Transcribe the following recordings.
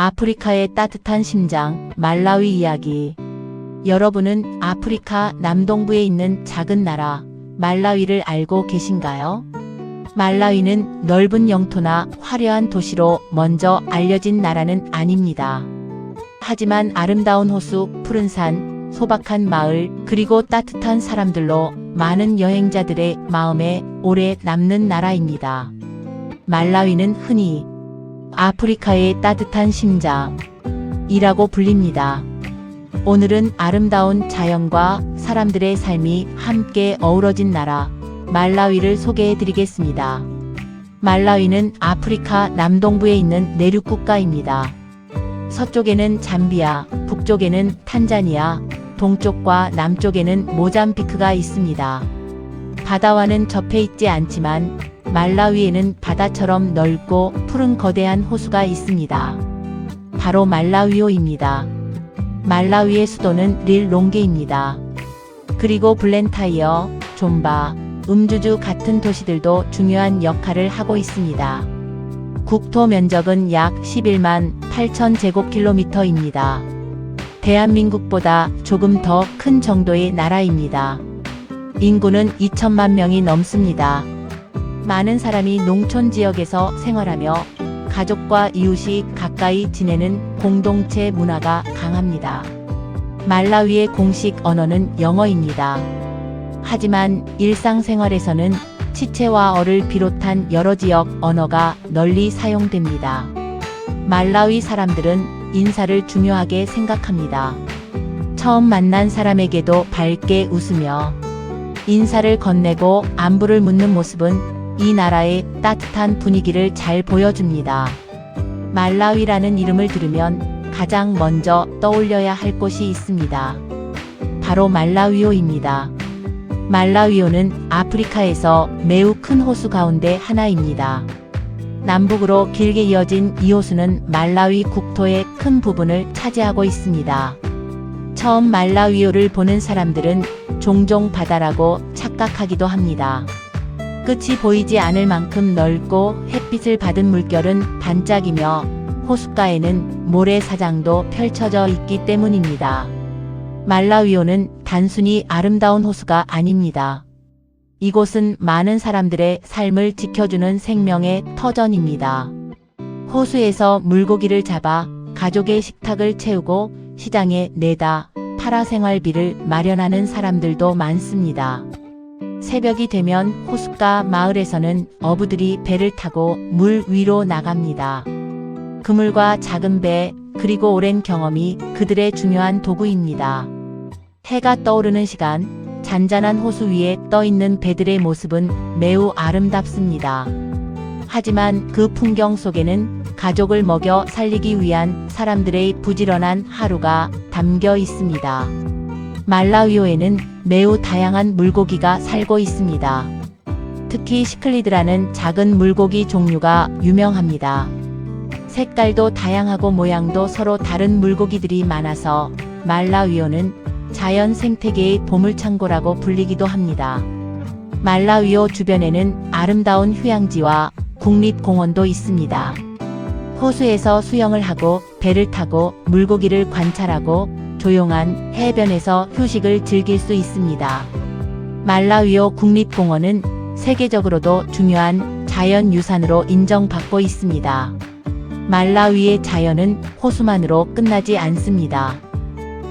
아프리카의 따뜻한 심장, 말라위 이야기. 여러분은 아프리카 남동부에 있는 작은 나라, 말라위를 알고 계신가요? 말라위는 넓은 영토나 화려한 도시로 먼저 알려진 나라는 아닙니다. 하지만 아름다운 호수, 푸른 산, 소박한 마을, 그리고 따뜻한 사람들로 많은 여행자들의 마음에 오래 남는 나라입니다. 말라위는 흔히 아프리카의 따뜻한 심장이라고 불립니다. 오늘은 아름다운 자연과 사람들의 삶이 함께 어우러진 나라, 말라위를 소개해 드리겠습니다. 말라위는 아프리카 남동부에 있는 내륙 국가입니다. 서쪽에는 잠비아, 북쪽에는 탄자니아, 동쪽과 남쪽에는 모잠비크가 있습니다. 바다와는 접해 있지 않지만 말라위에는 바다처럼 넓고 푸른 거대한 호수가 있습니다. 바로 말라위호입니다. 말라위의 수도는 릴롱게입니다. 그리고 블렌타이어, 좀바, 음주주 같은 도시들도 중요한 역할을 하고 있습니다. 국토 면적은 약 11만 8천 제곱킬로미터입니다. 대한민국보다 조금 더 큰 정도의 나라입니다. 인구는 2천만 명이 넘습니다. 많은 사람이 농촌 지역에서 생활하며 가족과 이웃이 가까이 지내는 공동체 문화가 강합니다. 말라위의 공식 언어는 영어입니다. 하지만 일상생활에서는 치체와어를 비롯한 여러 지역 언어가 널리 사용됩니다. 말라위 사람들은 인사를 중요하게 생각합니다. 처음 만난 사람에게도 밝게 웃으며 인사를 건네고 안부를 묻는 모습은 이 나라의 따뜻한 분위기를 잘 보여줍니다. 말라위라는 이름을 들으면 가장 먼저 떠올려야 할 곳이 있습니다. 바로 말라위호입니다. 말라위호는 아프리카에서 매우 큰 호수 가운데 하나입니다. 남북으로 길게 이어진 이 호수는 말라위 국토의 큰 부분을 차지하고 있습니다. 처음 말라위호를 보는 사람들은 종종 바다라고 착각하기도 합니다. 끝이 보이지 않을 만큼 넓고 햇빛을 받은 물결은 반짝이며 호숫가에는 모래사장도 펼쳐져 있기 때문입니다. 말라위호는 단순히 아름다운 호수가 아닙니다. 이곳은 많은 사람들의 삶을 지켜주는 생명의 터전입니다. 호수에서 물고기를 잡아 가족의 식탁을 채우고 시장에 내다 팔아 생활비를 마련하는 사람들도 많습니다. 새벽이 되면 호숫가 마을에서는 어부들이 배를 타고 물 위로 나갑니다. 그물과 작은 배, 그리고 오랜 경험이 그들의 중요한 도구입니다. 해가 떠오르는 시간, 잔잔한 호수 위에 떠있는 배들의 모습은 매우 아름답습니다. 하지만 그 풍경 속에는 가족을 먹여 살리기 위한 사람들의 부지런한 하루가 담겨 있습니다. 말라위호에는 매우 다양한 물고기가 살고 있습니다. 특히 시클리드라는 작은 물고기 종류가 유명합니다. 색깔도 다양하고 모양도 서로 다른 물고기들이 많아서 말라위호는 자연 생태계의 보물창고라고 불리기도 합니다. 말라위호 주변에는 아름다운 휴양지와 국립공원도 있습니다. 호수에서 수영을 하고 배를 타고 물고기를 관찰하고 조용한 해변에서 휴식을 즐길 수 있습니다. 말라위호 국립공원은 세계적으로도 중요한 자연유산으로 인정받고 있습니다. 말라위의 자연은 호수만으로 끝나지 않습니다.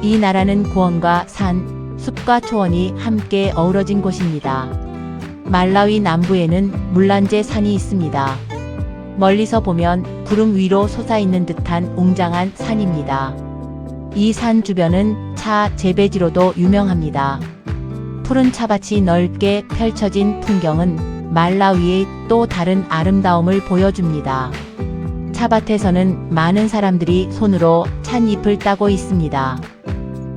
이 나라는 고원과 산, 숲과 초원이 함께 어우러진 곳입니다. 말라위 남부에는 물란제 산이 있습니다. 멀리서 보면 구름 위로 솟아있는 듯한 웅장한 산입니다. 이 산 주변은 차 재배지로도 유명합니다. 푸른 차밭이 넓게 펼쳐진 풍경은 말라위의 또 다른 아름다움을 보여줍니다. 차밭에서는 많은 사람들이 손으로 찻잎을 따고 있습니다.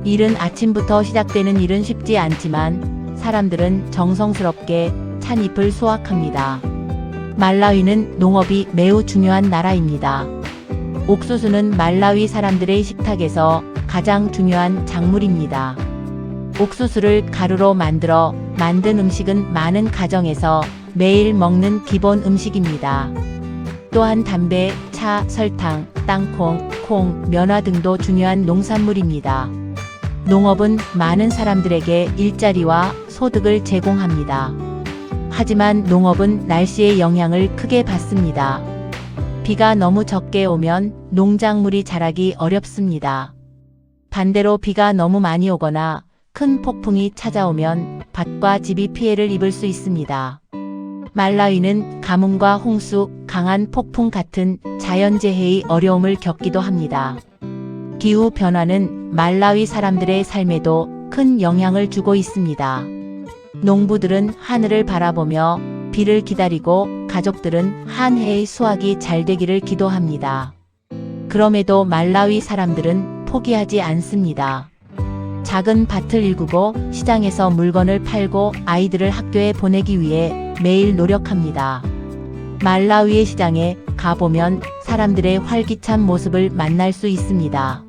이른 아침부터 시작되는 일은 쉽지 않지만 사람들은 정성스럽게 찻잎을 수확합니다. 말라위는 농업이 매우 중요한 나라입니다. 옥수수는 말라위 사람들의 식탁에서 가장 중요한 작물입니다. 옥수수를 가루로 만들어 만든 음식은 많은 가정에서 매일 먹는 기본 음식입니다. 또한 담배, 차, 설탕, 땅콩, 콩, 면화 등도 중요한 농산물입니다. 농업은 많은 사람들에게 일자리와 소득을 제공합니다. 하지만 농업은 날씨의 영향을 크게 받습니다. 비가 너무 적게 오면 농작물이 자라기 어렵습니다. 반대로 비가 너무 많이 오거나 큰 폭풍이 찾아오면 밭과 집이 피해를 입을 수 있습니다. 말라위는 가뭄과 홍수, 강한 폭풍 같은 자연재해의 어려움을 겪기도 합니다. 기후 변화는 말라위 사람들의 삶에도 큰 영향을 주고 있습니다. 농부들은 하늘을 바라보며 비를 기다리고 가족들은 한 해의 수확이 잘 되기를 기도합니다. 그럼에도 말라위 사람들은 포기하지 않습니다. 작은 밭을 일구고 시장에서 물건을 팔고 아이들을 학교에 보내기 위해 매일 노력합니다. 말라위의 시장에 가보면 사람들의 활기찬 모습을 만날 수 있습니다.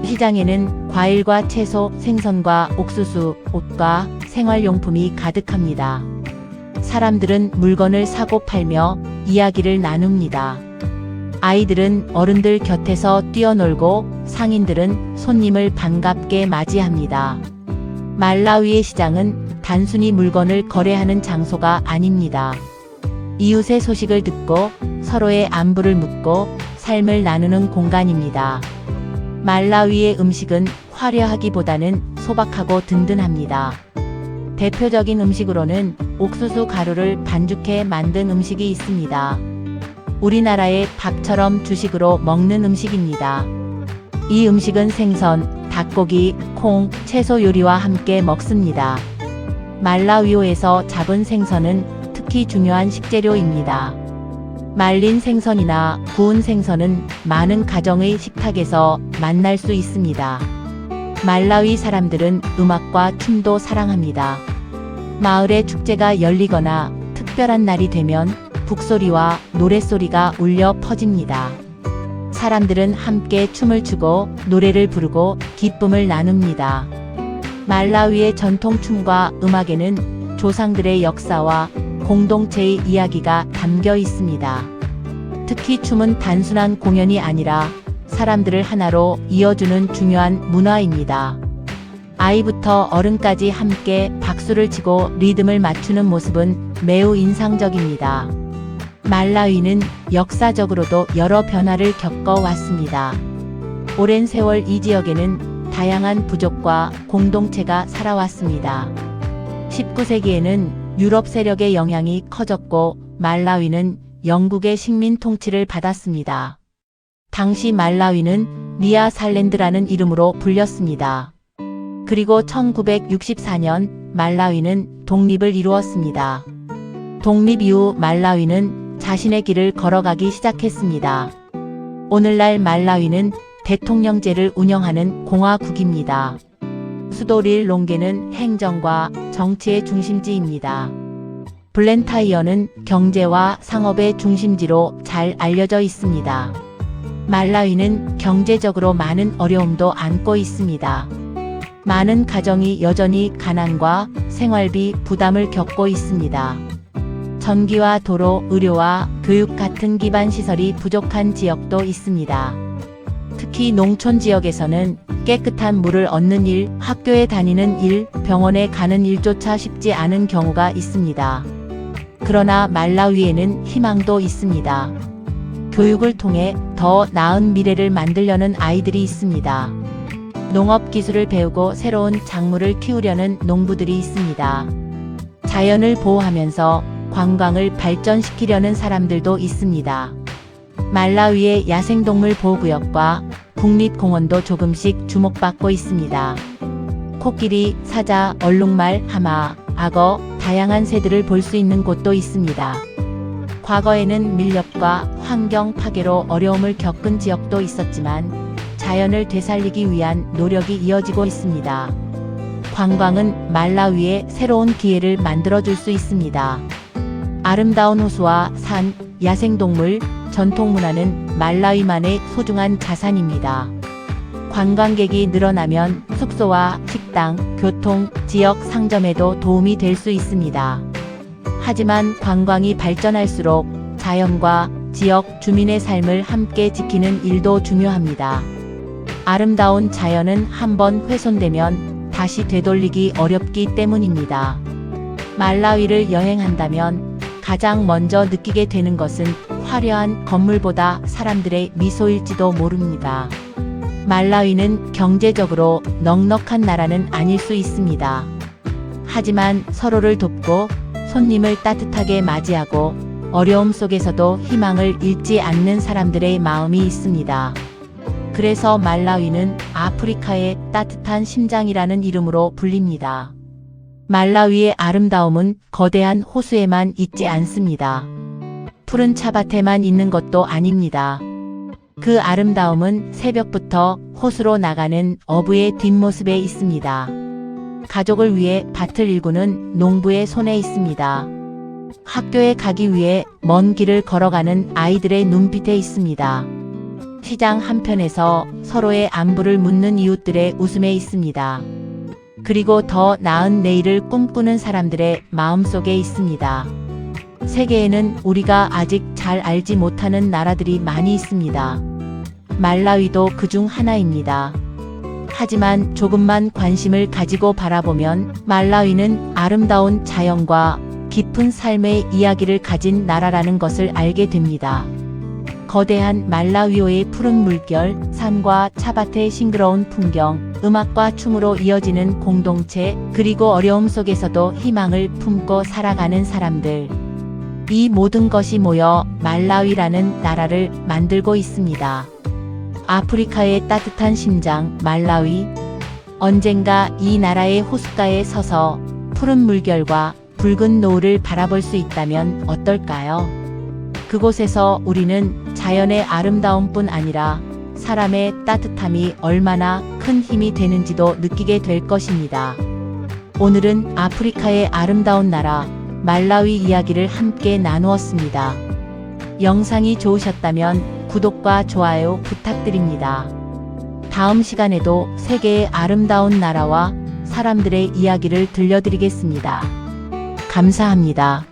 시장에는 과일과 채소, 생선과 옥수수, 옷과 생활용품이 가득합니다. 사람들은 물건을 사고 팔며 이야기를 나눕니다. 아이들은 어른들 곁에서 뛰어놀고 상인들은 손님을 반갑게 맞이합니다. 말라위의 시장은 단순히 물건을 거래하는 장소가 아닙니다. 이웃의 소식을 듣고 서로의 안부를 묻고 삶을 나누는 공간입니다. 말라위의 음식은 화려하기보다는 소박하고 든든합니다. 대표적인 음식으로는 옥수수 가루를 반죽해 만든 음식이 있습니다. 우리나라의 밥처럼 주식으로 먹는 음식입니다. 이 음식은 생선, 닭고기, 콩, 채소 요리와 함께 먹습니다. 말라위오에서 잡은 생선은 특히 중요한 식재료입니다. 말린 생선이나 구운 생선은 많은 가정의 식탁에서 만날 수 있습니다. 말라위 사람들은 음악과 춤도 사랑합니다. 마을에 축제가 열리거나 특별한 날이 되면 북소리와 노랫소리가 울려 퍼집니다. 사람들은 함께 춤을 추고 노래를 부르고 기쁨을 나눕니다. 말라위의 전통 춤과 음악에는 조상들의 역사와 공동체의 이야기가 담겨 있습니다. 특히 춤은 단순한 공연이 아니라 사람들을 하나로 이어주는 중요한 문화입니다. 아이부터 어른까지 함께 박수를 치고 리듬을 맞추는 모습은 매우 인상적입니다. 말라위는 역사적으로도 여러 변화를 겪어왔습니다. 오랜 세월 이 지역에는 다양한 부족과 공동체가 살아왔습니다. 19세기에는 유럽 세력의 영향이 커졌고 말라위는 영국의 식민 통치를 받았습니다. 당시 말라위는 니아살랜드라는 이름으로 불렸습니다. 그리고 1964년 말라위는 독립을 이루었습니다. 독립 이후 말라위는 자신의 길을 걸어가기 시작했습니다. 오늘날 말라위는 대통령제를 운영하는 공화국입니다. 수도 릴롱게는 행정과 정치의 중심지입니다. 블렌타이어는 경제와 상업의 중심지로 잘 알려져 있습니다. 말라위는 경제적으로 많은 어려움도 안고 있습니다. 많은 가정이 여전히 가난과 생활비 부담을 겪고 있습니다. 전기와 도로, 의료와 교육 같은 기반 시설이 부족한 지역도 있습니다. 특히 농촌 지역에서는 깨끗한 물을 얻는 일, 학교에 다니는 일, 병원에 가는 일조차 쉽지 않은 경우가 있습니다. 그러나 말라위에는 희망도 있습니다. 교육을 통해 더 나은 미래를 만들려는 아이들이 있습니다. 농업 기술을 배우고 새로운 작물을 키우려는 농부들이 있습니다. 자연을 보호하면서 관광을 발전시키려는 사람들도 있습니다. 말라위의 야생동물 보호구역과 국립공원도 조금씩 주목받고 있습니다. 코끼리, 사자, 얼룩말, 하마, 악어, 다양한 새들을 볼 수 있는 곳도 있습니다. 과거에는 밀렵과 환경 파괴로 어려움을 겪은 지역도 있었지만 자연을 되살리기 위한 노력이 이어지고 있습니다. 관광은 말라위에 새로운 기회를 만들어줄 수 있습니다. 아름다운 호수와 산, 야생동물, 전통문화는 말라위만의 소중한 자산입니다. 관광객이 늘어나면 숙소와 식당, 교통, 지역 상점에도 도움이 될 수 있습니다. 하지만 관광이 발전할수록 자연과 지역 주민의 삶을 함께 지키는 일도 중요합니다. 아름다운 자연은 한번 훼손되면 다시 되돌리기 어렵기 때문입니다. 말라위를 여행한다면 가장 먼저 느끼게 되는 것은 화려한 건물보다 사람들의 미소일지도 모릅니다. 말라위는 경제적으로 넉넉한 나라는 아닐 수 있습니다. 하지만 서로를 돕고 손님을 따뜻하게 맞이하고 어려움 속에서도 희망을 잃지 않는 사람들의 마음이 있습니다. 그래서 말라위는 아프리카의 따뜻한 심장이라는 이름으로 불립니다. 말라위의 아름다움은 거대한 호수에만 있지 않습니다. 푸른 차밭에만 있는 것도 아닙니다. 그 아름다움은 새벽부터 호수로 나가는 어부의 뒷모습에 있습니다. 가족을 위해 밭을 일구는 농부의 손에 있습니다. 학교에 가기 위해 먼 길을 걸어가는 아이들의 눈빛에 있습니다. 시장 한편에서 서로의 안부를 묻는 이웃들의 웃음에 있습니다. 그리고 더 나은 내일을 꿈꾸는 사람들의 마음속에 있습니다. 세계에는 우리가 아직 잘 알지 못하는 나라들이 많이 있습니다. 말라위도 그중 하나입니다. 하지만 조금만 관심을 가지고 바라보면 말라위는 아름다운 자연과 깊은 삶의 이야기를 가진 나라라는 것을 알게 됩니다. 거대한 말라위호의 푸른 물결, 산과 차밭의 싱그러운 풍경, 음악과 춤으로 이어지는 공동체, 그리고 어려움 속에서도 희망을 품고 살아가는 사람들. 이 모든 것이 모여 말라위라는 나라를 만들고 있습니다. 아프리카의 따뜻한 심장, 말라위. 언젠가 이 나라의 호숫가에 서서 푸른 물결과 붉은 노을을 바라볼 수 있다면 어떨까요? 그곳에서 우리는 자연의 아름다움뿐 아니라 사람의 따뜻함이 얼마나 큰 힘이 되는지도 느끼게 될 것입니다. 오늘은 아프리카의 아름다운 나라, 말라위 이야기를 함께 나누었습니다. 영상이 좋으셨다면 구독과 좋아요 부탁드립니다. 다음 시간에도 세계의 아름다운 나라와 사람들의 이야기를 들려드리겠습니다. 감사합니다.